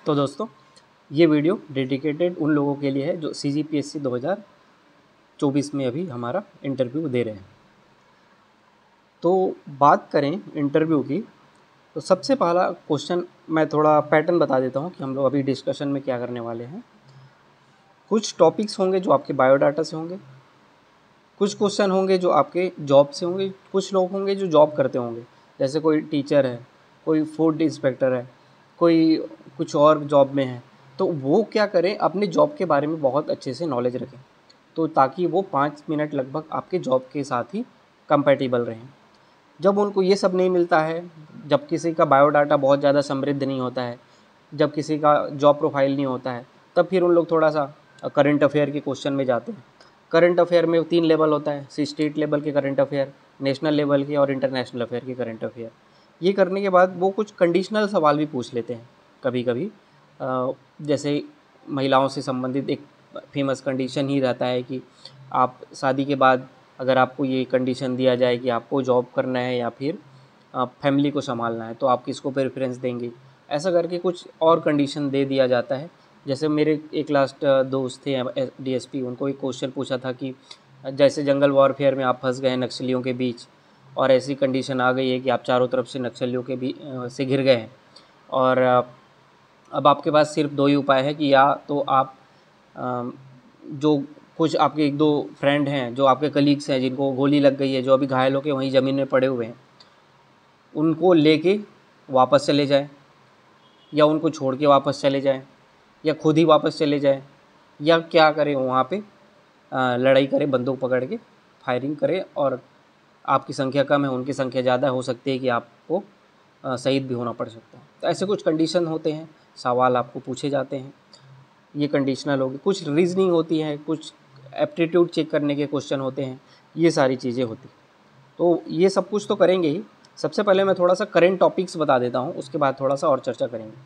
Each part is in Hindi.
तो दोस्तों, ये वीडियो डेडिकेटेड उन लोगों के लिए है जो CGPSC 2024 में अभी हमारा इंटरव्यू दे रहे हैं। तो बात करें इंटरव्यू की, तो सबसे पहला क्वेश्चन मैं थोड़ा पैटर्न बता देता हूँ कि हम लोग अभी डिस्कशन में क्या करने वाले हैं। कुछ टॉपिक्स होंगे जो आपके बायोडाटा से होंगे, कुछ क्वेश्चन होंगे जो आपके जॉब से होंगे, कुछ लोग होंगे जो जॉब करते होंगे, जैसे कोई टीचर है, कोई फूड इंस्पेक्टर है, कोई कुछ और जॉब में है। तो वो क्या करें, अपने जॉब के बारे में बहुत अच्छे से नॉलेज रखें, तो ताकि वो 5 मिनट लगभग आपके जॉब के साथ ही कंपैटिबल रहें। जब उनको ये सब नहीं मिलता है, जब किसी का बायोडाटा बहुत ज़्यादा समृद्ध नहीं होता है, जब किसी का जॉब प्रोफाइल नहीं होता है, तब फिर उन लोग थोड़ा सा करंट अफेयर के क्वेश्चन में जाते हैं। करंट अफेयर में 3 लेवल होता है, स्टेट लेवल के करंट अफेयर, नेशनल लेवल के और इंटरनेशनल अफेयर के करंट अफेयर। ये करने के बाद वो कुछ कंडीशनल सवाल भी पूछ लेते हैं कभी कभी। जैसे महिलाओं से संबंधित एक फेमस कंडीशन ही रहता है कि आप शादी के बाद अगर आपको ये कंडीशन दिया जाए कि आपको जॉब करना है या फिर फैमिली को संभालना है, तो आप किसको प्रेफरेंस देंगे। ऐसा करके कुछ और कंडीशन दे दिया जाता है। जैसे मेरे एक लास्ट दोस्त थे DSP, उनको एक क्वेश्चन पूछा था कि जैसे जंगल वॉरफेयर में आप फंस गए हैं नक्सलियों के बीच, और ऐसी कंडीशन आ गई है कि आप चारों तरफ से नक्सलियों के बीच से घिर गए हैं, और अब आपके पास सिर्फ 2 ही उपाय है कि या तो आप जो कुछ आपके 1-2 फ्रेंड हैं, जो आपके कलीग्स हैं जिनको गोली लग गई है, जो अभी घायल होकर वहीं ज़मीन में पड़े हुए हैं, उनको लेके वापस चले जाएं, या उनको छोड़ के वापस चले जाएं, या खुद ही वापस चले जाएं, या क्या करें वहाँ पे लड़ाई करें, बंदूक पकड़ के फायरिंग करें, और आपकी संख्या कम है, उनकी संख्या ज़्यादा हो सकती है कि आपको शहीद भी होना पड़ सकता है। तो ऐसे कुछ कंडीशन होते हैं, सवाल आपको पूछे जाते हैं, ये कंडीशनल होगी। कुछ रीजनिंग होती है, कुछ एप्टीट्यूड चेक करने के क्वेश्चन होते हैं, ये सारी चीज़ें होती। तो ये सब कुछ तो करेंगे ही। सबसे पहले मैं थोड़ा सा करेंट टॉपिक्स बता देता हूँ, उसके बाद थोड़ा सा और चर्चा करेंगे।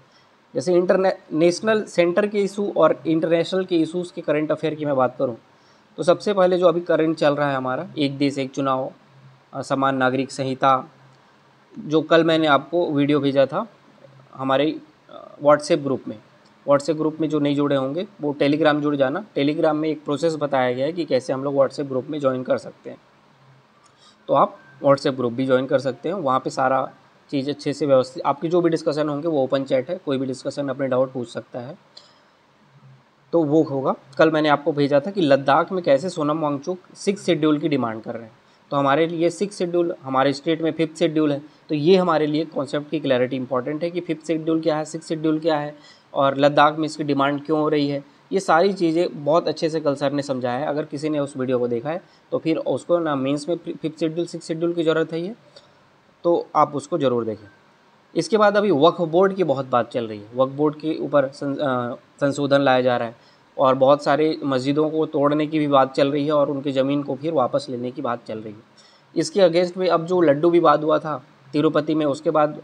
जैसे नेशनल सेंटर के इशू और इंटरनेशनल के इशूज़ के करंट अफेयर की मैं बात करूँ, तो सबसे पहले जो अभी करंट चल रहा है हमारा, एक देश एक चुनाव, समान नागरिक संहिता, जो कल मैंने आपको वीडियो भेजा था हमारे व्हाट्सएप ग्रुप में जो नहीं जुड़े होंगे वो टेलीग्राम जुड़ जाना। टेलीग्राम में एक प्रोसेस बताया गया है कि कैसे हम लोग व्हाट्सएप ग्रुप में ज्वाइन कर सकते हैं। तो आप व्हाट्सएप ग्रुप भी ज्वाइन कर सकते हैं, वहाँ पे सारा चीज़ अच्छे से व्यवस्थित, आपकी जो भी डिस्कशन होंगे वो ओपन चैट है, कोई भी डिस्कशन अपने डाउट पूछ सकता है, तो वो होगा। कल मैंने आपको भेजा था कि लद्दाख में कैसे सोनम वांगचुक 6 शेड्यूल की डिमांड कर रहे हैं। तो हमारे लिए 6 शेड्यूल, हमारे स्टेट में 5th शेड्यूल है, तो ये हमारे लिए कॉन्सेप्ट की क्लैरिटी इंपॉर्टेंट है कि 5th शेड्यूल क्या है, 6th शेड्यूल क्या है, और लद्दाख में इसकी डिमांड क्यों हो रही है। ये सारी चीज़ें बहुत अच्छे से कल सर ने समझाया है। अगर किसी ने उस वीडियो को देखा है तो फिर उसको ना मेंस में 5th शेड्यूल 6th शेड्यूल की ज़रूरत है, तो आप उसको ज़रूर देखें। इसके बाद अभी वक्फ बोर्ड की बहुत बात चल रही है, वक्फ बोर्ड के ऊपर संशोधन लाया जा रहा है, और बहुत सारे मस्जिदों को तोड़ने की भी बात चल रही है, और उनकी ज़मीन को फिर वापस लेने की बात चल रही है। इसके अगेंस्ट में अब जो लड्डू विवाद हुआ था तिरुपति में, उसके बाद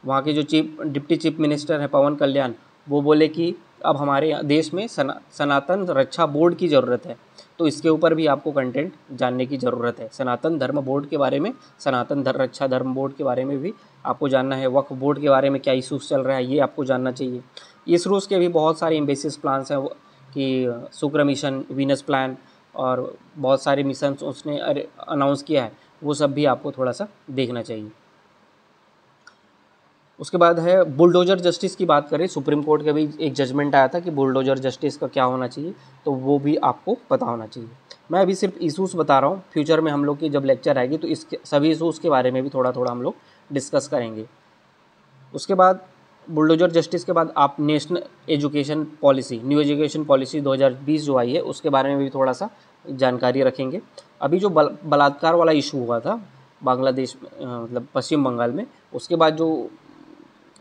वहाँ के जो डिप्टी चीफ मिनिस्टर है पवन कल्याण, वो बोले कि अब हमारे देश में सनातन रक्षा बोर्ड की ज़रूरत है। तो इसके ऊपर भी आपको कंटेंट जानने की ज़रूरत है। सनातन धर्म बोर्ड के बारे में, सनातन रक्षा धर्म बोर्ड के बारे में भी आपको जानना है। वक्फ बोर्ड के बारे में क्या इशूज़ चल रहा है ये आपको जानना चाहिए। इसरोस के भी बहुत सारे एम्बेसिस प्लान्स हैं कि शुक्र मिशन, वीनस प्लान, और बहुत सारे मिशंस उसने अनाउंस किया है, वो सब भी आपको थोड़ा सा देखना चाहिए। उसके बाद है बुलडोजर जस्टिस की बात करें, सुप्रीम कोर्ट का भी एक जजमेंट आया था कि बुलडोजर जस्टिस का क्या होना चाहिए, तो वो भी आपको पता होना चाहिए। मैं अभी सिर्फ इशूज़ बता रहा हूँ, फ्यूचर में हम लोग की जब लेक्चर आएगी तो इसके सभी इशूज़ के बारे में भी थोड़ा थोड़ा हम लोग डिस्कस करेंगे। उसके बाद बुलडोजर जस्टिस के बाद आप national education policy, new education policy 2020 जो आई है, उसके बारे में भी थोड़ा सा जानकारी रखेंगे। अभी जो बलात्कार वाला इशू हुआ था बांग्लादेश में, मतलब पश्चिम बंगाल में, उसके बाद जो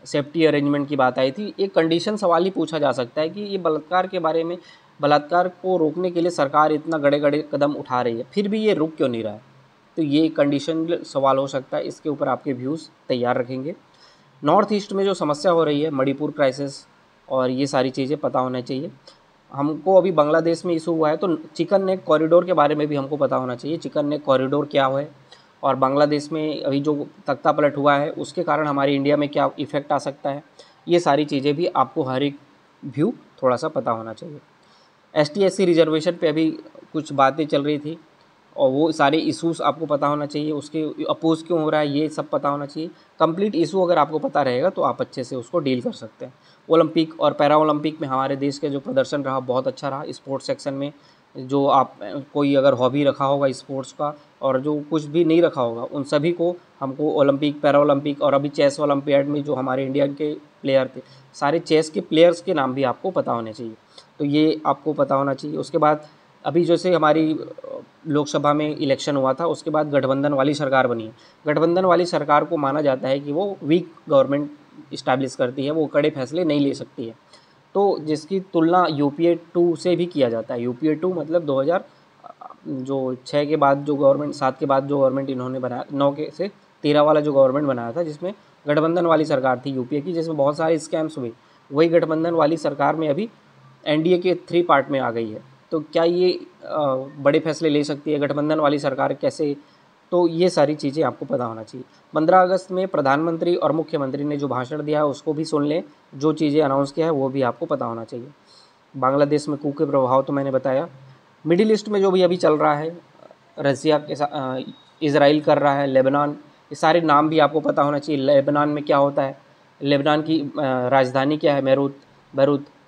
सेफ्टी अरेंजमेंट की बात आई थी, एक कंडीशन सवाल ही पूछा जा सकता है कि ये बलात्कार के बारे में, बलात्कार को रोकने के लिए सरकार इतना गड़े कदम उठा रही है, फिर भी ये रुक क्यों नहीं रहा है। तो ये कंडीशन सवाल हो सकता है, इसके ऊपर आपके व्यूज़ तैयार रखेंगे। नॉर्थ ईस्ट में जो समस्या हो रही है, मणिपुर क्राइसिस, और ये सारी चीज़ें पता होना चाहिए हमको। अभी बांग्लादेश में इशू हुआ है, तो चिकन नेक कॉरिडोर के बारे में भी हमको पता होना चाहिए, चिकन नेक कॉरिडोर क्या है, और बांग्लादेश में अभी जो तख्ता पलट हुआ है उसके कारण हमारे इंडिया में क्या इफ़ेक्ट आ सकता है। ये सारी चीज़ें भी आपको हर एक व्यू थोड़ा सा पता होना चाहिए। ST SC रिजर्वेशन पे अभी कुछ बातें चल रही थी और वो सारे इश्यूज़ आपको पता होना चाहिए, उसके अपोज क्यों हो रहा है ये सब पता होना चाहिए। कंप्लीट इशू अगर आपको पता रहेगा तो आप अच्छे से उसको डील कर सकते हैं। ओलंपिक और पैरा ओलंपिक में हमारे देश के जो प्रदर्शन रहा बहुत अच्छा रहा। स्पोर्ट्स सेक्शन में जो आप कोई अगर हॉबी रखा होगा स्पोर्ट्स का और जो कुछ भी नहीं रखा होगा उन सभी को हमको ओलंपिक, पैरा ओलंपिक और अभी चेस ओलंपियाड में जो हमारे इंडिया के प्लेयर थे, सारे चेस के प्लेयर्स के नाम भी आपको पता होने चाहिए। तो ये आपको पता होना चाहिए। उसके बाद अभी जैसे हमारी लोकसभा में इलेक्शन हुआ था, उसके बाद गठबंधन वाली सरकार बनी है। गठबंधन वाली सरकार को माना जाता है कि वो वीक गवर्नमेंट इस्टेब्लिश करती है, वो कड़े फैसले नहीं ले सकती है। तो जिसकी तुलना UPA 2 से भी किया जाता है। UPA 2 मतलब 2006 के बाद जो गवर्नमेंट, 7 के बाद जो गवर्नमेंट इन्होंने बनाया, 9 के से 13 वाला जो गवर्नमेंट बनाया था, जिसमें गठबंधन वाली सरकार थी UPA की, जिसमें बहुत सारे स्कैम्स हुए। वही गठबंधन वाली सरकार में अभी NDA के 3 पार्ट में आ गई है। तो क्या ये बड़े फैसले ले सकती है गठबंधन वाली सरकार कैसे? तो ये सारी चीज़ें आपको पता होना चाहिए। 15 अगस्त में प्रधानमंत्री और मुख्यमंत्री ने जो भाषण दिया है उसको भी सुन लें, जो चीज़ें अनाउंस किया है वो भी आपको पता होना चाहिए। बांग्लादेश में कू के प्रभाव तो मैंने बताया। मिडिल ईस्ट में जो भी अभी चल रहा है, रसिया के साथ इसराइल कर रहा है, लेबनान, ये सारे नाम भी आपको पता होना चाहिए। लेबनान में क्या होता है, लेबनान की राजधानी क्या है, बैरूत।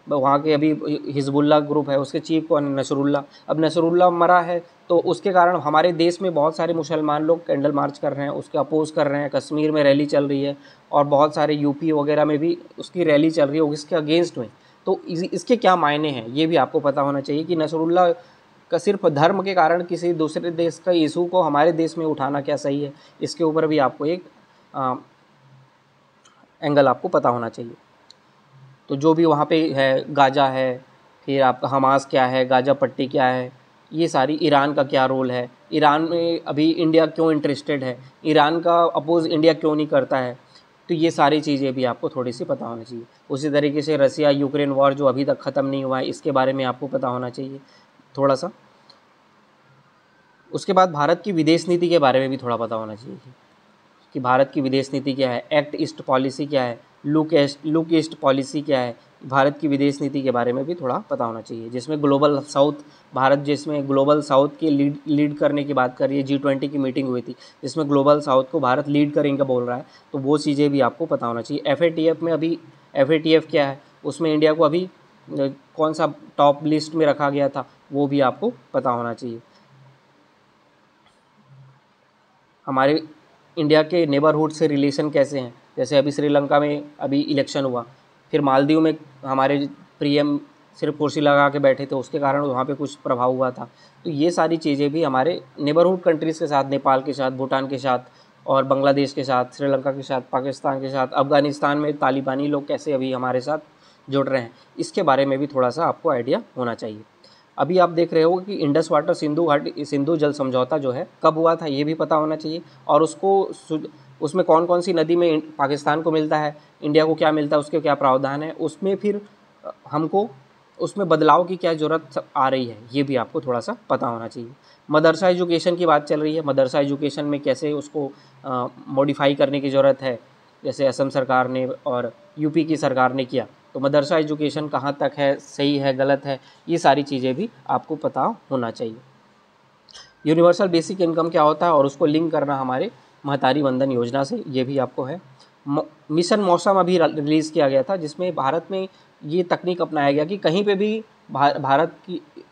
वहाँ के अभी हिजबुल्ला ग्रुप है, उसके चीफ कौन है, नसरुल्ला। अब नसरुल्ला मरा है तो उसके कारण हमारे देश में बहुत सारे मुसलमान लोग कैंडल मार्च कर रहे हैं, उसके अपोज कर रहे हैं। कश्मीर में रैली चल रही है और बहुत सारे UP वगैरह में भी उसकी रैली चल रही है उसके अगेंस्ट में। तो इसके क्या मायने हैं ये भी आपको पता होना चाहिए कि नसरुल्ला का सिर्फ धर्म के कारण किसी दूसरे देश का इशू को हमारे देश में उठाना क्या सही है, इसके ऊपर भी आपको एक एंगल आपको पता होना चाहिए। तो जो भी वहाँ पे है, गाजा है, फिर आपका हमास क्या है, गाजा पट्टी क्या है, ये सारी, ईरान का क्या रोल है, ईरान में अभी इंडिया क्यों इंटरेस्टेड है, ईरान का अपोज इंडिया क्यों नहीं करता है। तो ये सारी चीज़ें भी आपको थोड़ी सी पता होनी चाहिए। उसी तरीके से रसिया यूक्रेन वॉर जो अभी तक ख़त्म नहीं हुआ है, इसके बारे में आपको पता होना चाहिए थोड़ा सा। उसके बाद भारत की विदेश नीति के बारे में भी थोड़ा पता होना चाहिए कि भारत की विदेश नीति क्या है, एक्ट ईस्ट पॉलिसी क्या है, लुक ईस्ट पॉलिसी क्या है। भारत की विदेश नीति के बारे में भी थोड़ा पता होना चाहिए, जिसमें ग्लोबल साउथ, भारत जिसमें ग्लोबल साउथ के लीड करने की बात कर रही है। G20 की मीटिंग हुई थी जिसमें ग्लोबल साउथ को भारत लीड करेंगे बोल रहा है, तो वो चीज़ें भी आपको पता होना चाहिए। FATF में अभी FATF क्या है, उसमें इंडिया को अभी कौन सा टॉप लिस्ट में रखा गया था, वो भी आपको पता होना चाहिए। हमारे इंडिया के नेबरहुड से रिलेशन कैसे हैं, जैसे अभी श्रीलंका में अभी इलेक्शन हुआ, फिर मालदीव में हमारे PM सिर्फ कुर्सी लगा के बैठे थे, उसके कारण वहाँ पे कुछ प्रभाव हुआ था। तो ये सारी चीज़ें भी हमारे नेबरहुड कंट्रीज़ के साथ, नेपाल के साथ, भूटान के साथ और बांग्लादेश के साथ, श्रीलंका के साथ, पाकिस्तान के साथ, अफ़गानिस्तान में तालिबानी लोग कैसे अभी हमारे साथ जुड़ रहे हैं, इसके बारे में भी थोड़ा सा आपको आइडिया होना चाहिए। अभी आप देख रहे हो कि इंडस वाटर सिंधु जल समझौता जो है कब हुआ था, ये भी पता होना चाहिए। और उसमें कौन कौन सी नदी में पाकिस्तान को मिलता है, इंडिया को क्या मिलता है, उसके क्या प्रावधान है, उसमें फिर हमको उसमें बदलाव की क्या ज़रूरत आ रही है, ये भी आपको थोड़ा सा पता होना चाहिए। मदरसा एजुकेशन की बात चल रही है, मदरसा एजुकेशन में कैसे उसको मॉडिफाई करने की ज़रूरत है, जैसे असम सरकार ने और UP की सरकार ने किया। तो मदरसा एजुकेशन कहाँ तक है, सही है, गलत है, ये सारी चीज़ें भी आपको पता होना चाहिए। यूनिवर्सल बेसिक इनकम क्या होता है और उसको लिंक करना हमारे महतारी वंदन योजना से, ये भी आपको है। मिशन मौसम अभी रिलीज़ किया गया था, जिसमें भारत में ये तकनीक अपनाया गया कि कहीं पे भी भारत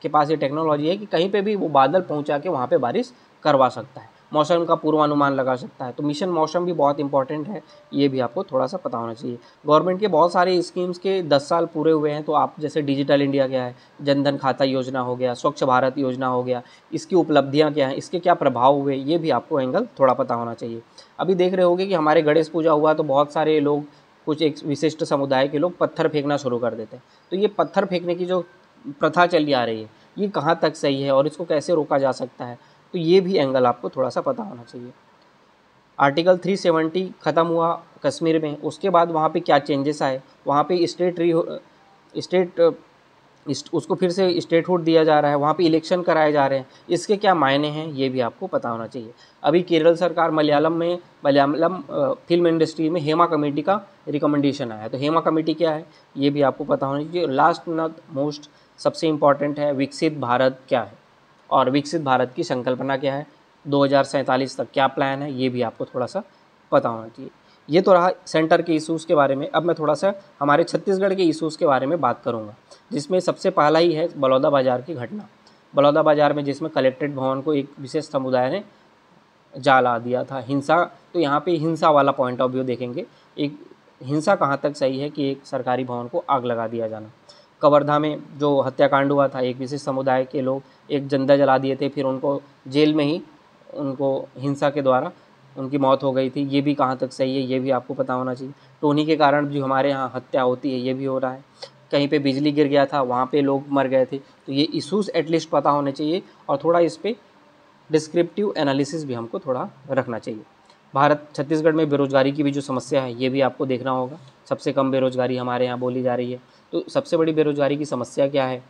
के पास ये टेक्नोलॉजी है कि कहीं पे भी वो बादल पहुंचा के वहाँ पे बारिश करवा सकता है, मौसम का पूर्वानुमान लगा सकता है। तो मिशन मौसम भी बहुत इंपॉर्टेंट है, ये भी आपको थोड़ा सा पता होना चाहिए। गवर्नमेंट के बहुत सारे स्कीम्स के 10 साल पूरे हुए हैं, तो आप जैसे डिजिटल इंडिया क्या है, जनधन खाता योजना हो गया, स्वच्छ भारत योजना हो गया, इसकी उपलब्धियाँ क्या हैं, इसके क्या प्रभाव हुए, ये भी आपको एंगल थोड़ा पता होना चाहिए। अभी देख रहे होंगे कि हमारे गणेश पूजा हुआ तो बहुत सारे लोग, कुछ एक विशिष्ट समुदाय के लोग पत्थर फेंकना शुरू कर देते हैं। तो ये पत्थर फेंकने की जो प्रथा चली आ रही है, ये कहाँ तक सही है और इसको कैसे रोका जा सकता है, तो ये भी एंगल आपको थोड़ा सा पता होना चाहिए। आर्टिकल 370 ख़त्म हुआ कश्मीर में, उसके बाद वहाँ पे क्या चेंजेस आए, वहाँ पे स्टेट उसको फिर से स्टेटहुड दिया जा रहा है, वहाँ पे इलेक्शन कराए जा रहे हैं, इसके क्या मायने हैं ये भी आपको पता होना चाहिए। अभी केरल सरकार मलयालम फिल्म इंडस्ट्री में हेमा कमेटी का रिकमेंडेशन आया है, तो हेमा कमेटी क्या है ये भी आपको पता होना चाहिए। लास्ट नॉट मोस्ट सबसे इम्पॉर्टेंट है विकसित भारत क्या है, और विकसित भारत की संकल्पना क्या है, 2047 तक क्या प्लान है, ये भी आपको थोड़ा सा पता होना चाहिए। ये तो रहा सेंटर के इशूज़ के बारे में। अब मैं थोड़ा सा हमारे छत्तीसगढ़ के इशूज़ के बारे में बात करूँगा, जिसमें सबसे पहला ही है बलौदाबाजार की घटना। बलौदाबाजार में जिसमें कलेक्ट्रेट भवन को एक विशेष समुदाय ने जला दिया था। हिंसा, तो यहाँ पे हिंसा वाला पॉइंट ऑफ व्यू देखेंगे, एक हिंसा कहाँ तक सही है कि एक सरकारी भवन को आग लगा दिया जाना। कवर्धा में जो हत्याकांड हुआ था, एक विशेष समुदाय के लोग एक जिंदा जला दिए थे, फिर उनको जेल में ही उनको हिंसा के द्वारा उनकी मौत हो गई थी, ये भी कहाँ तक सही है ये भी आपको पता होना चाहिए। टोनी के कारण जो हमारे यहाँ हत्या होती है ये भी हो रहा है, कहीं पे बिजली गिर गया था वहाँ पे लोग मर गए थे, तो ये इशूज़ एटलीस्ट पता होने चाहिए, और थोड़ा इस पर डिस्क्रिप्टिव एनालिसिस भी हमको थोड़ा रखना चाहिए। भारत छत्तीसगढ़ में बेरोज़गारी की भी जो समस्या है ये भी आपको देखना होगा। सबसे कम बेरोज़गारी हमारे यहाँ बोली जा रही है, तो सबसे बड़ी बेरोज़गारी की समस्या क्या है,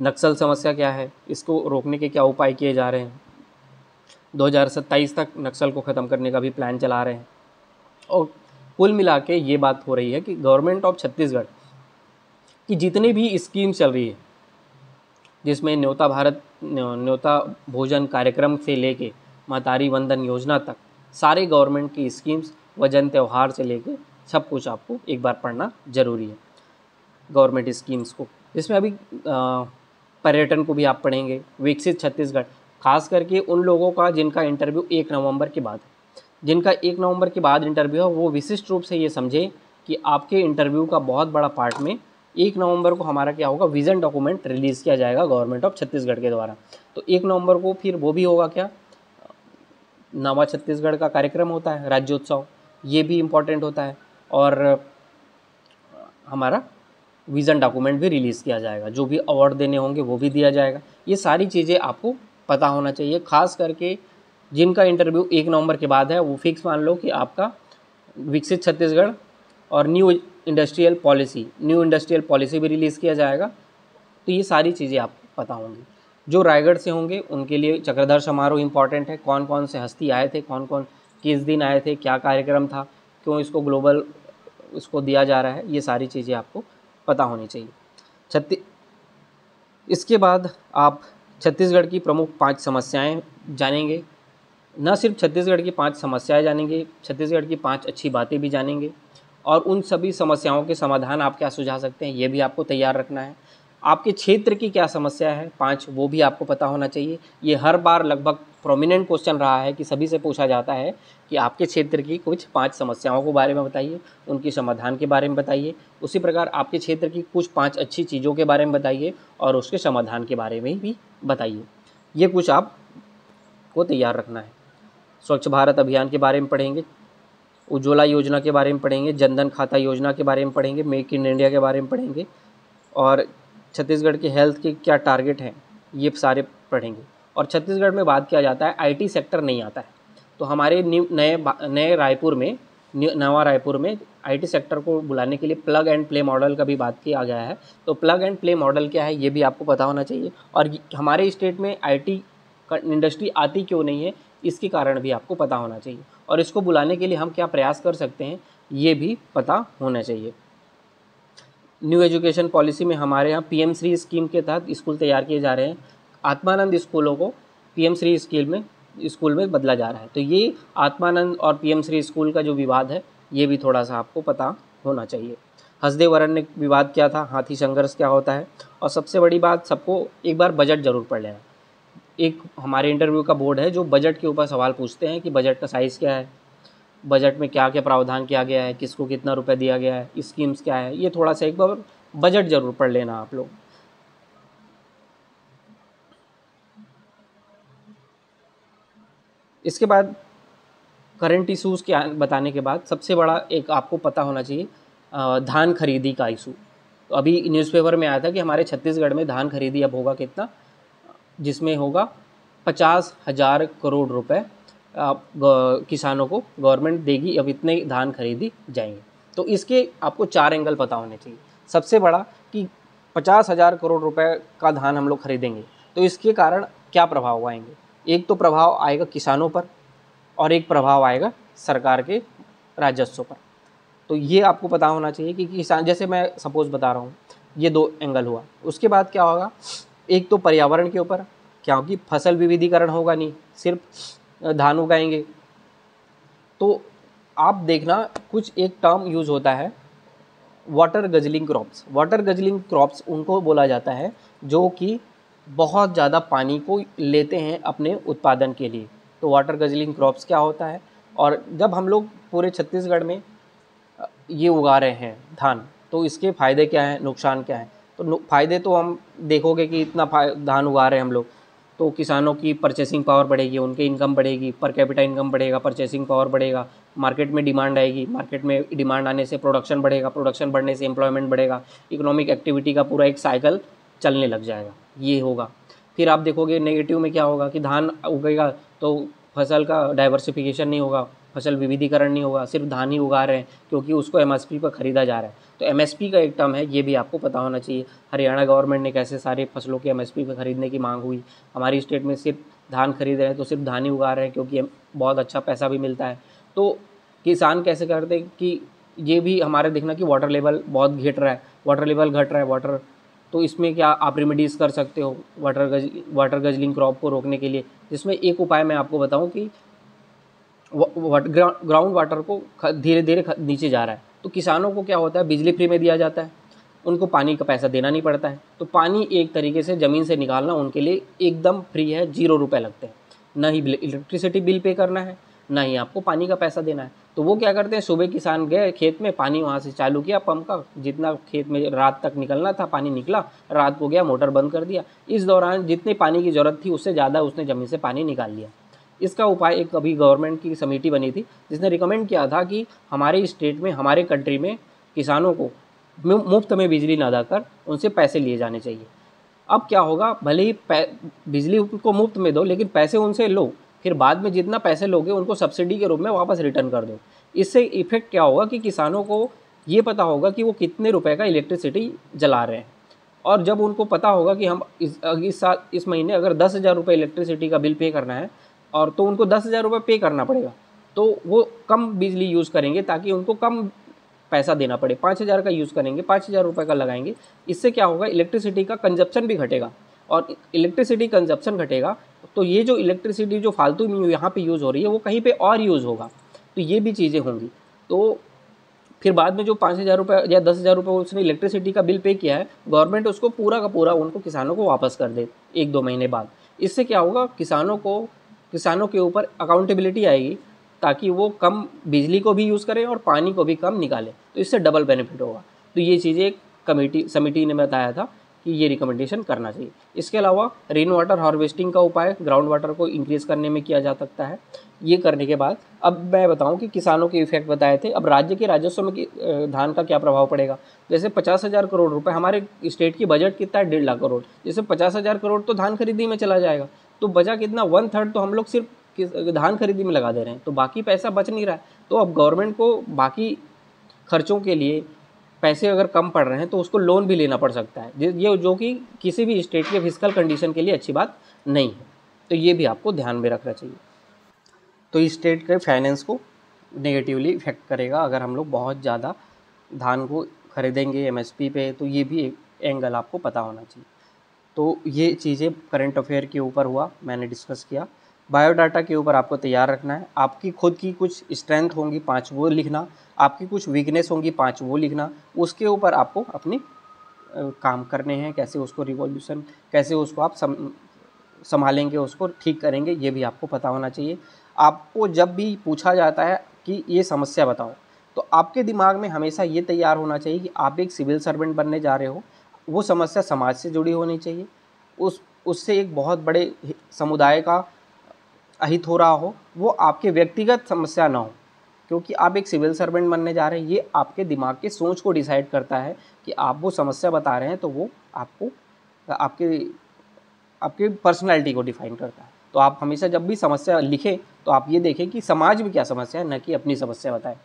नक्सल समस्या क्या है, इसको रोकने के क्या उपाय किए जा रहे हैं। 2027 तक नक्सल को ख़त्म करने का भी प्लान चला रहे हैं। और कुल मिला के ये बात हो रही है कि गवर्नमेंट ऑफ छत्तीसगढ़ की जितनी भी स्कीम चल रही है, जिसमें न्योता भोजन कार्यक्रम से लेके महतारी वंदन योजना तक, सारे गवर्नमेंट की स्कीम्स वजन त्यौहार से लेके सब कुछ आपको एक बार पढ़ना ज़रूरी है गवर्नमेंट स्कीम्स को। जिसमें अभी पर्यटन को भी आप पढ़ेंगे, विकसित छत्तीसगढ़, खास करके उन लोगों का जिनका इंटरव्यू 1 नवंबर के बाद है। जिनका 1 नवंबर के बाद इंटरव्यू है वो विशिष्ट रूप से ये समझे कि आपके इंटरव्यू का बहुत बड़ा पार्ट में 1 नवंबर को हमारा क्या होगा, विज़न डॉक्यूमेंट रिलीज़ किया जाएगा गवर्नमेंट ऑफ छत्तीसगढ़ के द्वारा। तो 1 नवंबर को फिर वो भी होगा क्या, नवा छत्तीसगढ़ का कार्यक्रम होता है, राज्योत्सव, ये भी इम्पॉर्टेंट होता है, और हमारा विज़न डॉक्यूमेंट भी रिलीज़ किया जाएगा, जो भी अवार्ड देने होंगे वो भी दिया जाएगा। ये सारी चीज़ें आपको पता होना चाहिए, खास करके जिनका इंटरव्यू 1 नवंबर के बाद है वो फिक्स मान लो कि आपका विकसित छत्तीसगढ़ और न्यू इंडस्ट्रियल पॉलिसी भी रिलीज़ किया जाएगा। तो ये सारी चीज़ें आपको पता होंगी। जो रायगढ़ से होंगे उनके लिए चक्रधर समारोह इंपॉर्टेंट है, कौन कौन से हस्ती आए थे, कौन कौन किस दिन आए थे, क्या कार्यक्रम था, क्यों इसको ग्लोबल इसको दिया जा रहा है, ये सारी चीज़ें आपको पता होनी चाहिए। इसके बाद आप छत्तीसगढ़ की प्रमुख 5 समस्याएं जानेंगे। न सिर्फ छत्तीसगढ़ की 5 समस्याएं जानेंगे, छत्तीसगढ़ की 5 अच्छी बातें भी जानेंगे, और उन सभी समस्याओं के समाधान आप क्या सुझा सकते हैं ये भी आपको तैयार रखना है। आपके क्षेत्र की क्या समस्या है 5, वो भी आपको पता होना चाहिए। ये हर बार लगभग प्रोमिनेंट क्वेश्चन रहा है कि सभी से पूछा जाता है कि आपके क्षेत्र की कुछ 5 समस्याओं के बारे में बताइए, उनकी समाधान के बारे में बताइए। उसी प्रकार आपके क्षेत्र की कुछ 5 अच्छी चीज़ों के बारे में बताइए और उसके समाधान के बारे में भी बताइए। ये कुछ आपको तैयार रखना है। स्वच्छ भारत अभियान के बारे में पढ़ेंगे, उज्ज्वला योजना के बारे में पढ़ेंगे, जनधन खाता योजना के बारे में पढ़ेंगे, मेक इन इंडिया के बारे में पढ़ेंगे, और छत्तीसगढ़ के हेल्थ के क्या टारगेट हैं ये सारे पढ़ेंगे। और छत्तीसगढ़ में बात किया जाता है आईटी सेक्टर नहीं आता है, तो हमारे नवा रायपुर में आईटी सेक्टर को बुलाने के लिए प्लग एंड प्ले मॉडल का भी बात किया गया है। तो प्लग एंड प्ले मॉडल क्या है ये भी आपको पता होना चाहिए, और हमारे स्टेट में आईटी इंडस्ट्री आती क्यों नहीं है इसके कारण भी आपको पता होना चाहिए, और इसको बुलाने के लिए हम क्या प्रयास कर सकते हैं ये भी पता होना चाहिए। न्यू एजुकेशन पॉलिसी में हमारे यहाँ पीएम श्री स्कीम के तहत स्कूल तैयार किए जा रहे हैं। आत्मानंद स्कूलों को पीएम श्री स्कूल में बदला जा रहा है। तो ये आत्मानंद और पीएम श्री स्कूल का जो विवाद है ये भी थोड़ा सा आपको पता होना चाहिए। हसदेव अरण्य विवाद क्या था, हाथी संघर्ष क्या होता है, और सबसे बड़ी बात सबको एक बार बजट ज़रूर पढ़ लेना। एक हमारे इंटरव्यू का बोर्ड है जो बजट के ऊपर सवाल पूछते हैं कि बजट का साइज़ क्या है, बजट में क्या क्या प्रावधान किया गया है, किसको कितना रुपए दिया गया है, स्कीम्स क्या है, ये थोड़ा सा एक बार बजट ज़रूर पढ़ लेना आप लोग। इसके बाद करंट इशूज़ के बताने के बाद सबसे बड़ा एक आपको पता होना चाहिए धान खरीदी का इशू। तो अभी न्यूज़पेपर में आया था कि हमारे छत्तीसगढ़ में धान खरीदी अब होगा कितना, जिसमें होगा 50,000 करोड़ रुपए किसानों को गवर्नमेंट देगी, अब इतने धान खरीदी जाएंगे। तो इसके आपको 4 एंगल पता होने चाहिए। सबसे बड़ा कि 50,000 करोड़ रुपए का धान हम लोग खरीदेंगे, तो इसके कारण क्या प्रभाव आएंगे? एक तो प्रभाव आएगा किसानों पर और एक प्रभाव आएगा सरकार के राजस्व पर। तो ये आपको पता होना चाहिए कि किसान, जैसे मैं सपोज बता रहा हूँ, ये 2 एंगल हुआ। उसके बाद क्या होगा, एक तो पर्यावरण के ऊपर, क्योंकि फसल विविधीकरण होगा नहीं, सिर्फ धान उगाएंगे। तो आप देखना कुछ एक टर्म यूज़ होता है, water guzzling crops. Water guzzling crops उनको बोला जाता है जो कि बहुत ज़्यादा पानी को लेते हैं अपने उत्पादन के लिए। तो वाटर गजलिंग क्रॉप्स क्या होता है, और जब हम लोग पूरे छत्तीसगढ़ में ये उगा रहे हैं धान, तो इसके फ़ायदे क्या हैं, नुकसान क्या हैं? तो फ़ायदे तो हम देखोगे कि इतना धान उगा रहे हैं हम लोग, तो किसानों की परचेसिंग पावर बढ़ेगी, उनकी इनकम बढ़ेगी, पर कैपिटा इनकम बढ़ेगा, परचेसिंग पावर बढ़ेगा, मार्केट में डिमांड आएगी, मार्केट में डिमांड आने से प्रोडक्शन बढ़ेगा, प्रोडक्शन बढ़ने से एम्प्लॉयमेंट बढ़ेगा, इकोनॉमिक एक्टिविटी का पूरा एक साइकिल चलने लग जाएगा, ये होगा। फिर आप देखोगे नेगेटिव में क्या होगा कि धान उगेगा तो फसल का डाइवर्सिफिकेशन नहीं होगा, फसल विविधीकरण नहीं होगा, सिर्फ धान ही उगा रहे हैं क्योंकि उसको एमएसपी पर ख़रीदा जा रहा है। तो एमएसपी का एक टर्म है, ये भी आपको पता होना चाहिए। हरियाणा गवर्नमेंट ने कैसे सारे फसलों के एमएसपी पर ख़रीदने की मांग हुई, हमारी स्टेट में सिर्फ धान खरीद रहे हैं तो सिर्फ धान ही उगा रहे हैं क्योंकि बहुत अच्छा पैसा भी मिलता है। तो किसान कैसे करते हैं कि ये भी हमारे देखना कि वाटर लेवल बहुत घट रहा है, वाटर लेवल घट रहा है वाटर, तो इसमें क्या आप रेमेडीज़ कर सकते हो वाटर गजलिंग क्रॉप को रोकने के लिए, जिसमें एक उपाय मैं आपको बताऊं कि ग्राउंड वाटर को धीरे धीरे नीचे जा रहा है, तो किसानों को क्या होता है, बिजली फ्री में दिया जाता है, उनको पानी का पैसा देना नहीं पड़ता है। तो पानी एक तरीके से ज़मीन से निकालना उनके लिए एकदम फ्री है, 0 रुपये लगते हैं, ना ही इलेक्ट्रिसिटी बिल पे करना है, ना ही आपको पानी का पैसा देना है। तो वो क्या करते हैं, सुबह किसान गए खेत में, पानी वहाँ से चालू किया पंप का, जितना खेत में रात तक निकलना था पानी निकला, रात को गया मोटर बंद कर दिया, इस दौरान जितनी पानी की ज़रूरत थी उससे ज़्यादा उसने ज़मीन से पानी निकाल लिया। इसका उपाय एक अभी गवर्नमेंट की समिति बनी थी जिसने रिकमेंड किया था कि हमारे स्टेट में, हमारे कंट्री में किसानों को मुफ्त में बिजली ना देकर उनसे पैसे लिए जाने चाहिए। अब क्या होगा, भले ही बिजली उनको मुफ्त में दो, लेकिन पैसे उनसे लो, फिर बाद में जितना पैसे लोगे उनको सब्सिडी के रूप में वापस रिटर्न कर दो। इससे इफेक्ट क्या होगा कि किसानों को ये पता होगा कि वो कितने रुपए का इलेक्ट्रिसिटी जला रहे हैं, और जब उनको पता होगा कि हम इस महीने अगर 10,000 रुपये इलेक्ट्रिसिटी का बिल पे करना है, और तो उनको 10,000 रुपये पे करना पड़ेगा, तो वो कम बिजली यूज़ करेंगे ताकि उनको कम पैसा देना पड़े। 5,000 का यूज़ करेंगे, 5,000 रुपये का लगाएंगे, इससे क्या होगा, इलेक्ट्रिसिटी का कंजप्शन भी घटेगा, और इलेक्ट्रिसिटी कंजप्शन घटेगा तो ये जो इलेक्ट्रिसिटी जो फालतू में यहाँ पे यूज़ हो रही है वो कहीं पे और यूज़ होगा, तो ये भी चीज़ें होंगी। तो फिर बाद में जो 5,000 रुपये या 10,000 रुपये उसने इलेक्ट्रिसिटी का बिल पे किया है, गवर्नमेंट उसको पूरा का पूरा उनको किसानों को वापस कर दे 1-2 महीने बाद। इससे क्या होगा, किसानों के ऊपर अकाउंटेबिलिटी आएगी ताकि वो कम बिजली को भी यूज़ करें और पानी को भी कम निकालें, तो इससे डबल बेनिफिट होगा। तो ये चीज़ें समिति ने बताया था कि ये रिकमेंडेशन करना चाहिए। इसके अलावा रेन वाटर हार्वेस्टिंग का उपाय ग्राउंड वाटर को इंक्रीज़ करने में किया जा सकता है। ये करने के बाद अब मैं बताऊं कि किसानों के इफेक्ट बताए थे, अब राज्य के राजस्व में धान का क्या प्रभाव पड़ेगा। जैसे 50,000 करोड़ रुपए, हमारे स्टेट की बजट कितना है, 1.5 लाख करोड़, जैसे 50,000 करोड़ तो धान खरीदी में चला जाएगा, तो बचा कितना, 1/3 तो हम लोग सिर्फ धान खरीदी में लगा दे रहे हैं, तो बाकी पैसा बच नहीं रहा है। तो अब गवर्नमेंट को बाकी खर्चों के लिए पैसे अगर कम पड़ रहे हैं तो उसको लोन भी लेना पड़ सकता है, ये जो कि किसी भी स्टेट के फिजिकल कंडीशन के लिए अच्छी बात नहीं है। तो ये भी आपको ध्यान में रखना चाहिए। तो स्टेट के फाइनेंस को नेगेटिवली इफेक्ट करेगा अगर हम लोग बहुत ज़्यादा धान को खरीदेंगे एमएसपी पे, तो ये भी एक एंगल आपको पता होना चाहिए। तो ये चीज़ें करंट अफेयर के ऊपर हुआ, मैंने डिस्कस किया। बायोडाटा के ऊपर आपको तैयार रखना है, आपकी खुद की कुछ स्ट्रेंथ होंगी 5 वो लिखना, आपकी कुछ वीकनेस होंगी 5 वो लिखना, उसके ऊपर आपको अपने काम करने हैं, कैसे उसको रिवॉल्यूशन, कैसे उसको आप संभालेंगे, उसको ठीक करेंगे, ये भी आपको पता होना चाहिए। आपको जब भी पूछा जाता है कि ये समस्या बताओ, तो आपके दिमाग में हमेशा ये तैयार होना चाहिए कि आप एक सिविल सर्वेंट बनने जा रहे हो, वो समस्या समाज से जुड़ी होनी चाहिए, उससे एक बहुत बड़े समुदाय का अहित हो रहा हो, वो आपके व्यक्तिगत समस्या ना हो, क्योंकि आप एक सिविल सर्वेंट बनने जा रहे हैं। ये आपके दिमाग के सोच को डिसाइड करता है कि आप वो समस्या बता रहे हैं, तो वो आपको आपके पर्सनैलिटी को डिफाइन करता है। तो आप हमेशा जब भी समस्या लिखें तो आप ये देखें कि समाज में क्या समस्या है, न कि अपनी समस्या बताएं।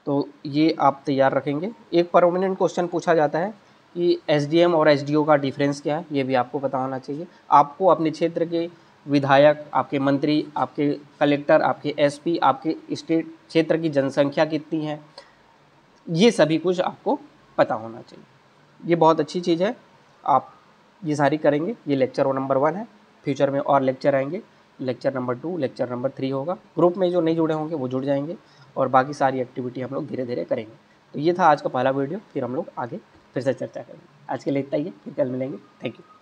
तो ये आप तैयार रखेंगे। एक परमानेंट क्वेश्चन पूछा जाता है कि एसडीएम और एसडीओ का डिफरेंस क्या है, ये भी आपको पता होना चाहिए। आपको अपने क्षेत्र के विधायक, आपके मंत्री, आपके कलेक्टर, आपके एसपी, आपके स्टेट क्षेत्र की जनसंख्या कितनी है, ये सभी कुछ आपको पता होना चाहिए। ये बहुत अच्छी चीज़ है, आप ये सारी करेंगे। ये लेक्चर नंबर 1 है, फ्यूचर में और लेक्चर आएंगे, लेक्चर नंबर 2, लेक्चर नंबर 3 होगा। ग्रुप में जो नहीं जुड़े होंगे वो जुड़ जाएंगे और बाकी सारी एक्टिविटी हम लोग धीरे धीरे करेंगे। तो ये था आज का पहला वीडियो, फिर हम लोग आगे फिर से चर्चा करेंगे। आज के लिए इतना ही है, फिर कल मिलेंगे। Thank you.